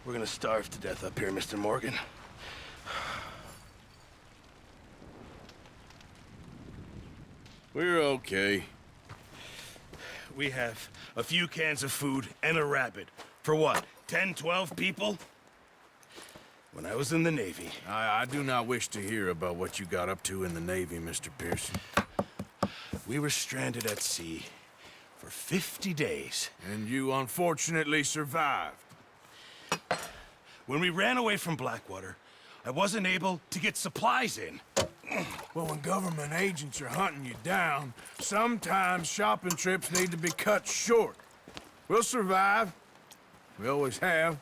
We're gonna starve to death up here, Mr. Morgan. We're okay. We have a few cans of food and a rabbit. For what, 10, 12 people? When I was in the Navy... I do not wish to hear about what you got up to in the Navy, Mr. Pearson. We were stranded at sea for 50 days. And you unfortunately survived. When we ran away from Blackwater, I wasn't able to get supplies in. Well, when government agents are hunting you down, sometimes shopping trips need to be cut short. We'll survive. We always have.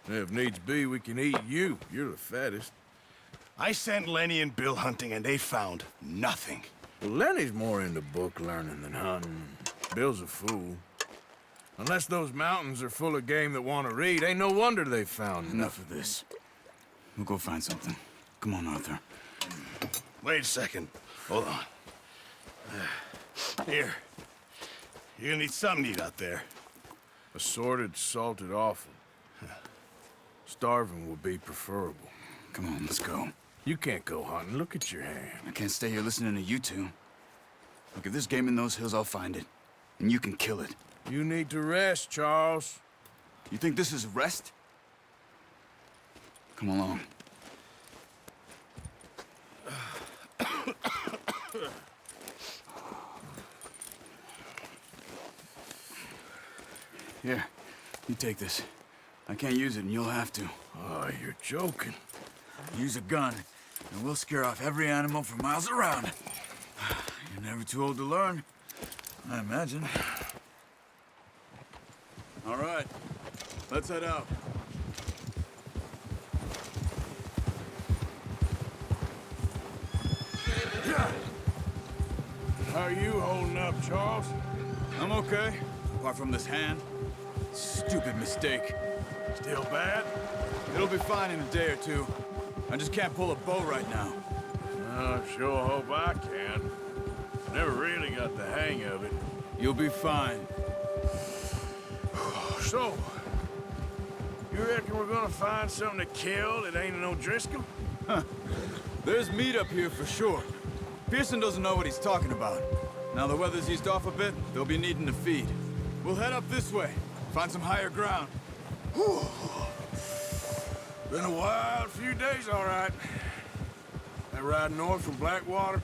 And if needs be, we can eat you. You're the fattest. I sent Lenny and Bill hunting, and they found nothing. Well, Lenny's more into book learning than hunting. Bill's a fool. Unless those mountains are full of game that want to read, ain't no wonder they found Enough of this. We'll go find something. Come on, Arthur. Wait a second. Hold on. Here. You're gonna need something to eat out there. Assorted, salted offal. Starving would be preferable. Come on, let's go. You can't go hunting. Look at your hand. I can't stay here listening to you two. Look, if there's game in those hills, I'll find it. And you can kill it. You need to rest, Charles. You think this is rest? Come along. Here, you take this. I can't use it, and you'll have to. Oh, you're joking. Use a gun, and we'll scare off every animal for miles around. You're never too old to learn, I imagine. All right, let's head out. How are you holding up, Charles? I'm okay, apart from this hand. Stupid mistake. Still bad? It'll be fine in a day or two. I just can't pull a bow right now. I sure hope I can. Never really got the hang of it. You'll be fine. So, you reckon we're gonna find something to kill that ain't no Driscoll? There's meat up here for sure. Pearson doesn't know what he's talking about. Now the weather's eased off a bit, they'll be needing to feed. We'll head up this way, find some higher ground. Whew. Been a wild few days, all right. That ride north from Blackwater,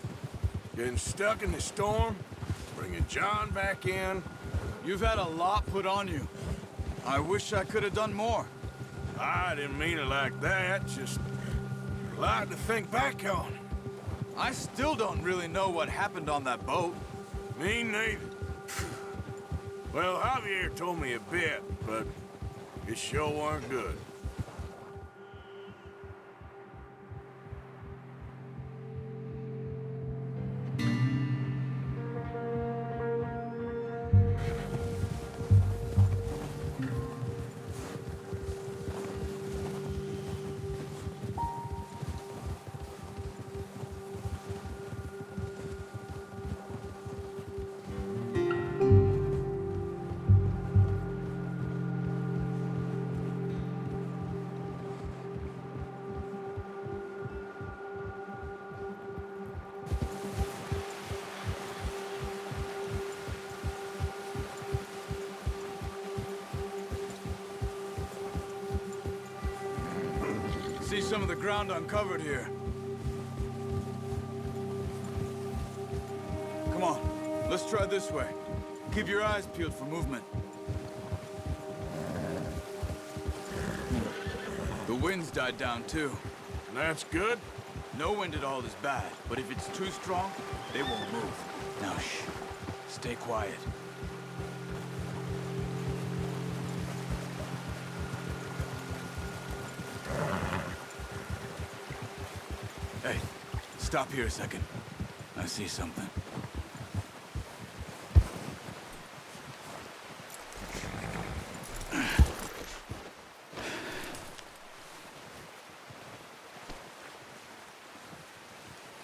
getting stuck in the storm, bringing John back in. You've had a lot put on you. I wish I could have done more. I didn't mean it like that, just a lot to think back on. I still don't really know what happened on that boat. Me neither. Well, Javier told me a bit, but it sure weren't good. See some of the ground uncovered here. Come on, let's try this way. Keep your eyes peeled for movement. The wind's died down too. That's good. No wind at all is bad, but if it's too strong, they won't move. Now shh, stay quiet. Hey, stop here a second. I see something.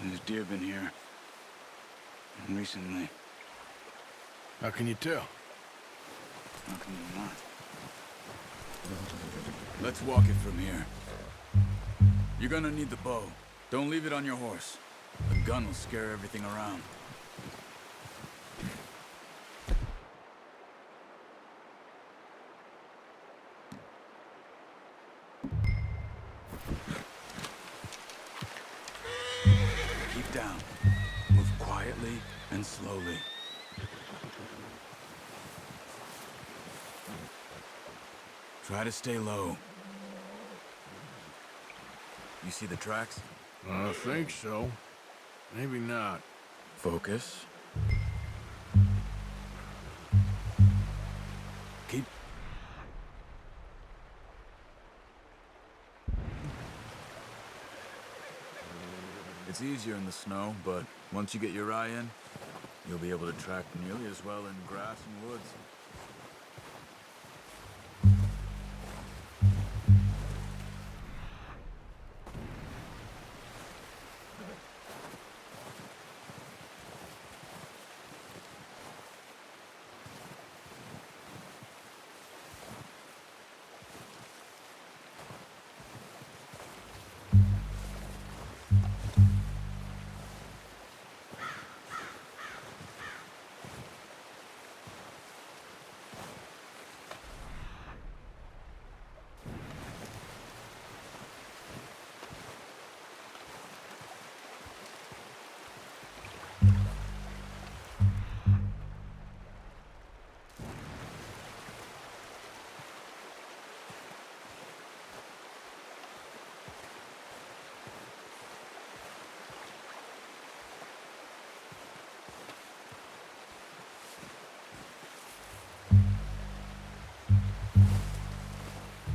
There's deer been here. Recently. How can you tell? How can you not? Let's walk it from here. You're gonna need the bow. Don't leave it on your horse. The gun will scare everything around. Keep down. Move quietly and slowly. Try to stay low. You see the tracks? I think so. Maybe not. Focus. Keep... It's easier in the snow, but once you get your eye in, you'll be able to track nearly as well in grass and woods.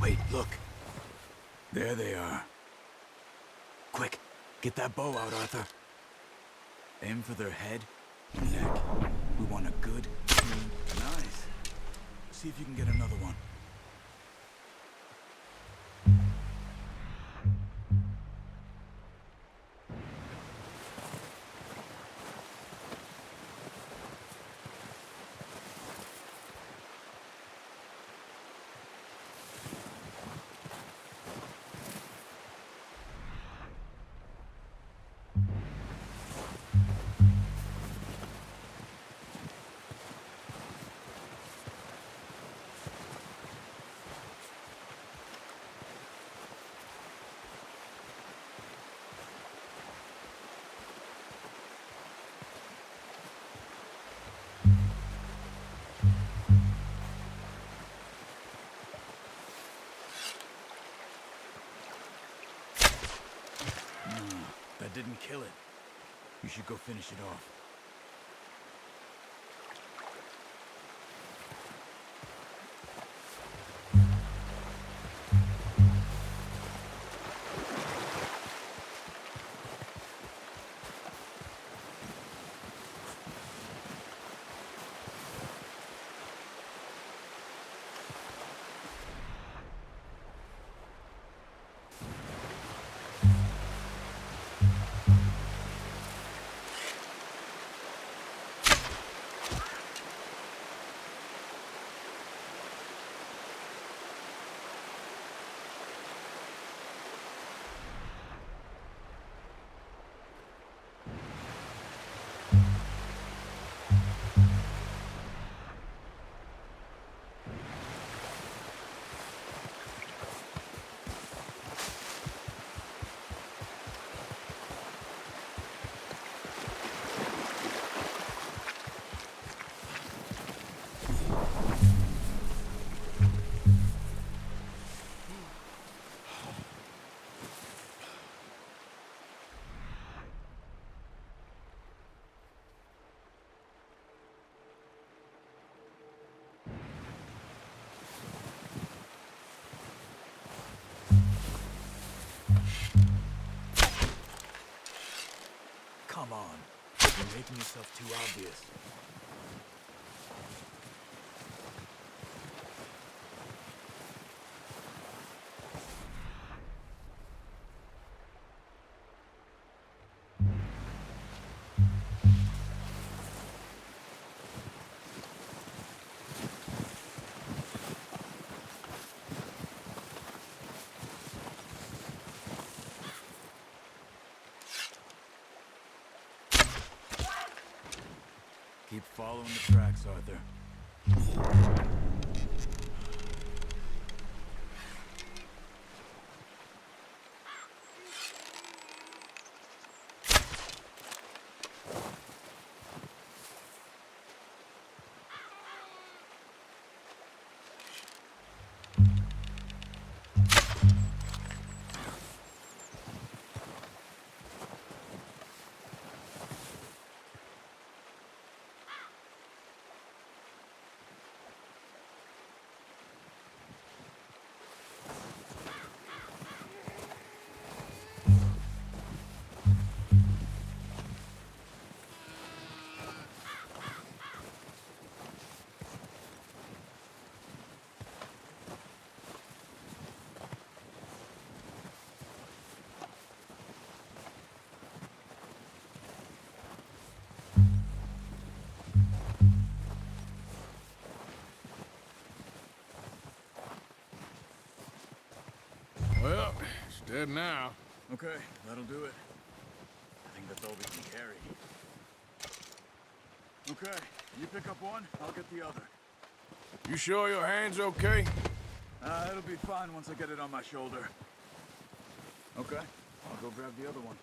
Wait, look. There they are. Quick, get that bow out, Arthur. Aim for their head and neck. We want a good, clean... Nice. See if you can get another one. That didn't kill it. You should go finish it off. Come on. You're making yourself too obvious. following the tracks, Arthur. Well, it's dead now. Okay, that'll do it. I think that's all we can carry. Okay, you pick up one, I'll get the other. You sure your hand's okay? It'll be fine once I get it on my shoulder. Okay, I'll go grab the other one.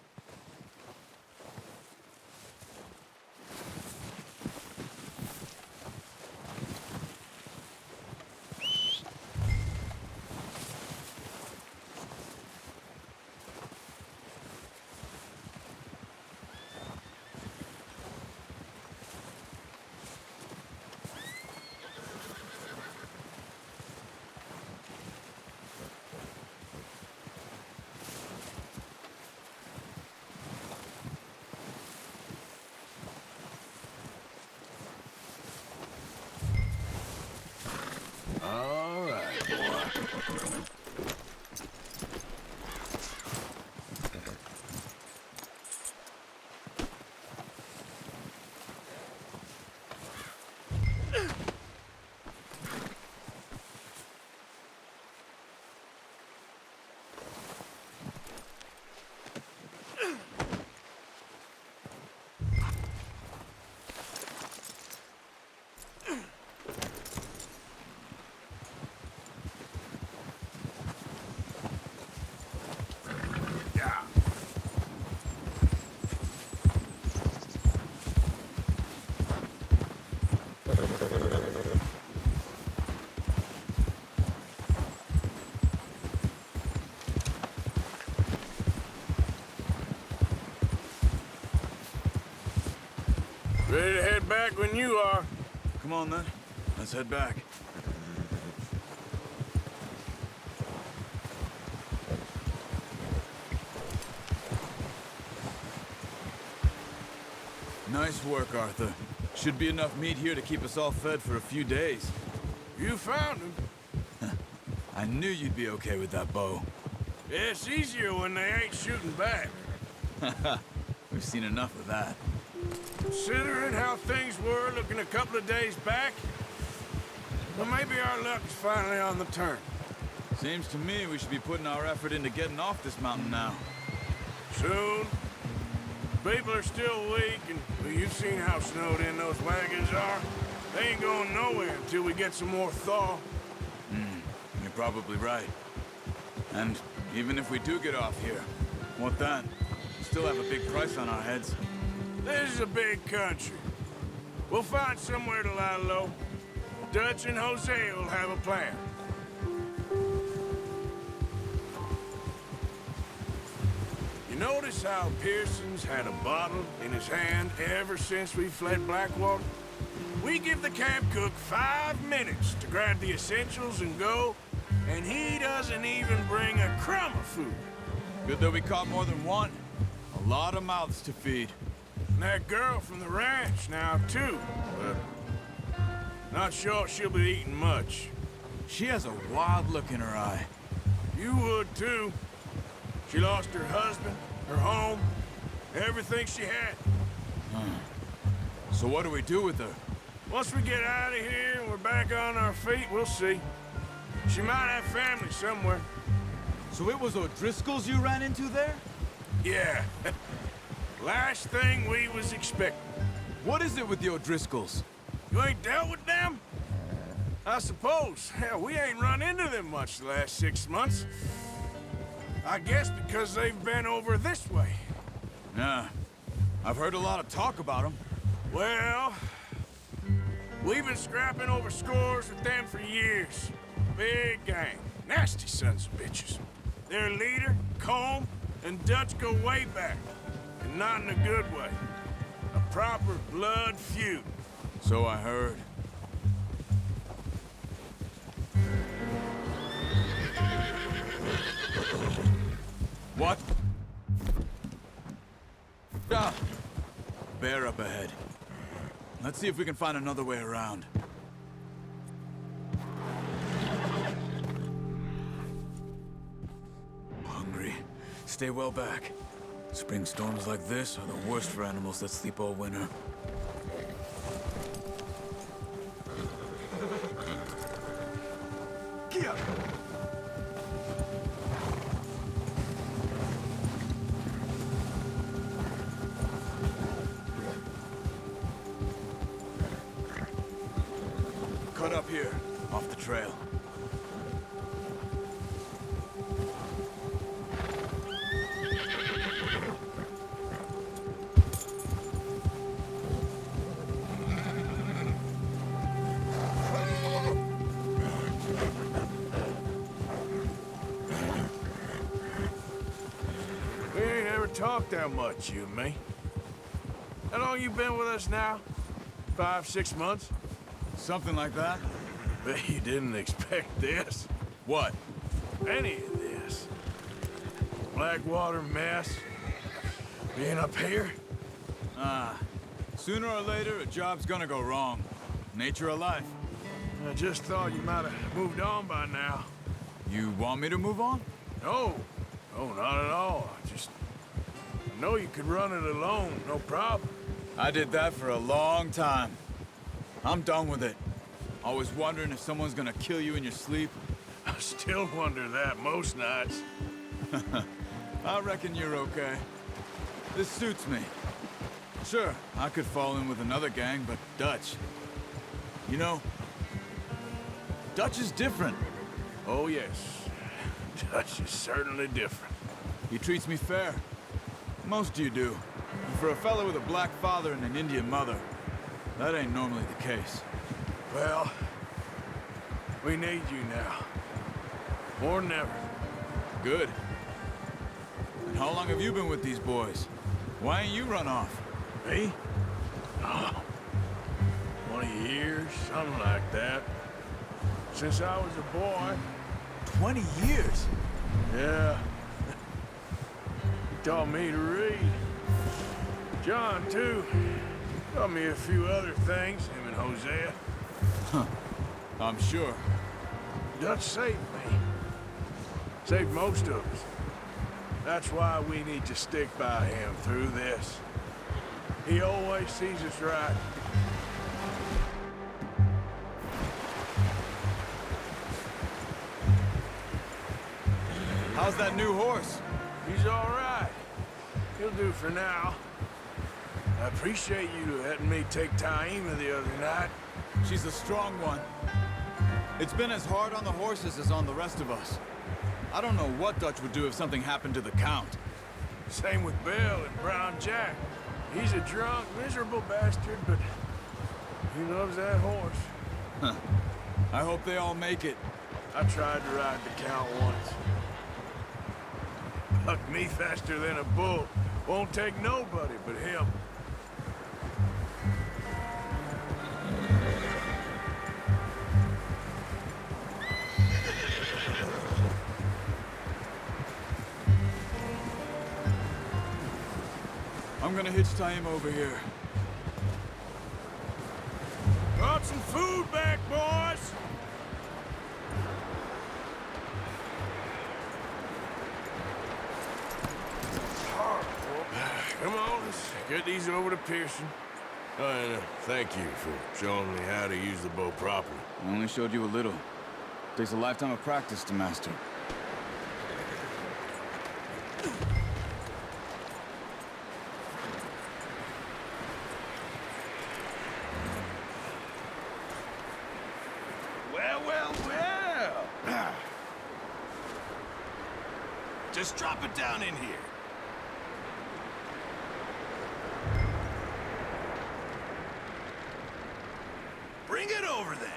All right, boy. Ready to head back when you are. Come on then, let's head back. Nice work, Arthur. Should be enough meat here to keep us all fed for a few days. You found him. I knew you'd be okay with that bow. Yeah, it's easier when they ain't shooting back. We've seen enough of that. Considering how things were looking a couple of days back, well, maybe our luck's finally on the turn. Seems to me we should be putting our effort into getting off this mountain now. Soon. People are still weak, and well, you've seen how snowed in those wagons are. They ain't going nowhere until we get some more thaw. You're probably right. And even if we do get off here, what then? We still have a big price on our heads. This is a big country. We'll find somewhere to lie low. Dutch and Hosea will have a plan. You notice how Pearson's had a bottle in his hand ever since we fled Blackwater? We give the camp cook 5 minutes to grab the essentials and go, and he doesn't even bring a crumb of food. Good that we caught more than one. A lot of mouths to feed. And that girl from the ranch now, too, but not sure she'll be eating much. She has a wild look in her eye. You would, too. She lost her husband, her home, everything she had. So what do we do with her? Once we get out of here and we're back on our feet, we'll see. She might have family somewhere. So it was O'Driscoll's you ran into there? Yeah. Last thing we was expecting. What is it with the O'Driscolls? You ain't dealt with them? I suppose. Hell, we ain't run into them much the last 6 months. I guess because they've been over this way. Nah. I've heard a lot of talk about them. Well, we've been scrapping over scores with them for years. Big gang. Nasty sons of bitches. Their leader, Combe, and Dutch go way back. And not in a good way. A proper blood feud. So I heard. What? Ah! Bear up ahead. Let's see if we can find another way around. Hungry. Stay well back. Spring storms like this are the worst for animals that sleep all winter. Kia! Cut up here, off the trail. We ain't ever talked that much, you and me. How long you been with us now? 5, 6 months? Something like that? Bet you didn't expect this. What? Any of this. Blackwater mess. Being up here? Sooner or later, a job's gonna go wrong. Nature of life. I just thought you might have moved on by now. You want me to move on? No. No, not at all. I know you could run it alone, no problem. I did that for a long time. I'm done with it. Always wondering if someone's gonna kill you in your sleep. I still wonder that most nights. I reckon you're okay. This suits me. Sure, I could fall in with another gang, but Dutch... You know, Dutch is different. Oh, yes. Dutch is certainly different. He treats me fair. Most of you do. And for a fellow with a black father and an Indian mother, that ain't normally the case. Well, we need you now. More than ever. Good. And how long have you been with these boys? Why ain't you run off? Me? Oh, 20 years, something like that. Since I was a boy. 20 years? Yeah. He taught me to read. John, too. Taught me a few other things, him and Hosea. I'm sure. Dutch saved me. Saved most of us. That's why we need to stick by him through this. He always sees us right. How's that new horse? He's all right. He'll do for now. I appreciate you letting me take Taima the other night. She's a strong one. It's been as hard on the horses as on the rest of us. I don't know what Dutch would do if something happened to the Count. Same with Bill and Brown Jack. He's a drunk, miserable bastard, but he loves that horse. I hope they all make it. I tried to ride the Count once. Bucked me faster than a bull. Won't take nobody but him. I'm gonna hitch Taima over here. Brought some food back, boys! Come on, let's get these over to Pearson. Oh, and thank you for showing me how to use the bow properly. I only showed you a little. Takes a lifetime of practice to master. Well. Just drop it down in here. Bring it over then.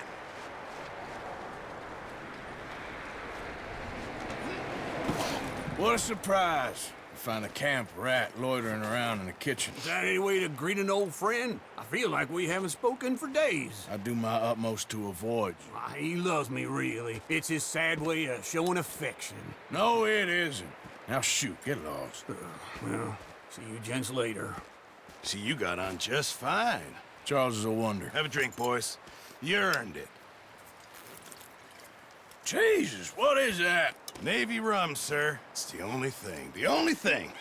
What a surprise. To find a camp rat loitering around in the kitchen. Is that any way to greet an old friend? I feel like we haven't spoken for days. I do my utmost to avoid you. Why, he loves me, really. It's his sad way of showing affection. No, it isn't. Now shoot, get lost. Well, see you gents later. See, you got on just fine. Charles is a wonder. Have a drink, boys. You earned it. Jesus, what is that? Navy rum, sir. It's the only thing. The only thing.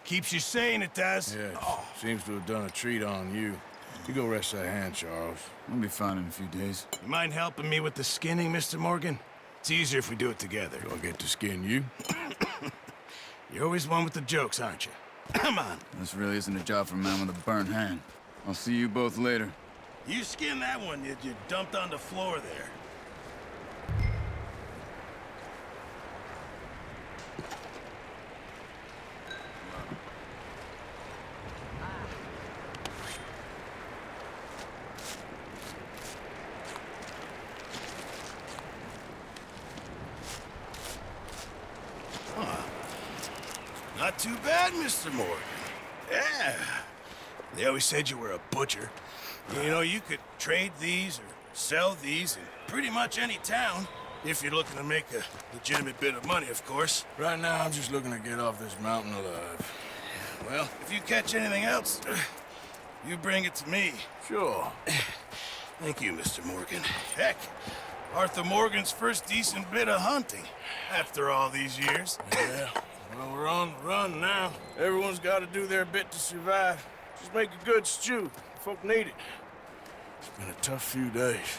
Keeps you sane, it does. Yeah, seems to have done a treat on you. You go rest that hand, Charles. We'll be fine in a few days. You mind helping me with the skinning, Mr. Morgan? It's easier if we do it together. Do I get to skin you? You're always one with the jokes, aren't you? Come on. This really isn't a job for a man with a burnt hand. I'll see you both later. You skin that one you dumped on the floor there. Not too bad, Mr. Morgan. Yeah. They always said you were a butcher. You know, you could trade these or sell these in pretty much any town. If you're looking to make a legitimate bit of money, of course. Right now, I'm just looking to get off this mountain alive. Well, if you catch anything else, you bring it to me. Sure. Thank you, Mr. Morgan. Heck, Arthur Morgan's first decent bit of hunting after all these years. Yeah. Well, we're on the run now. Everyone's got to do their bit to survive. Just make a good stew. Folk need it. It's been a tough few days.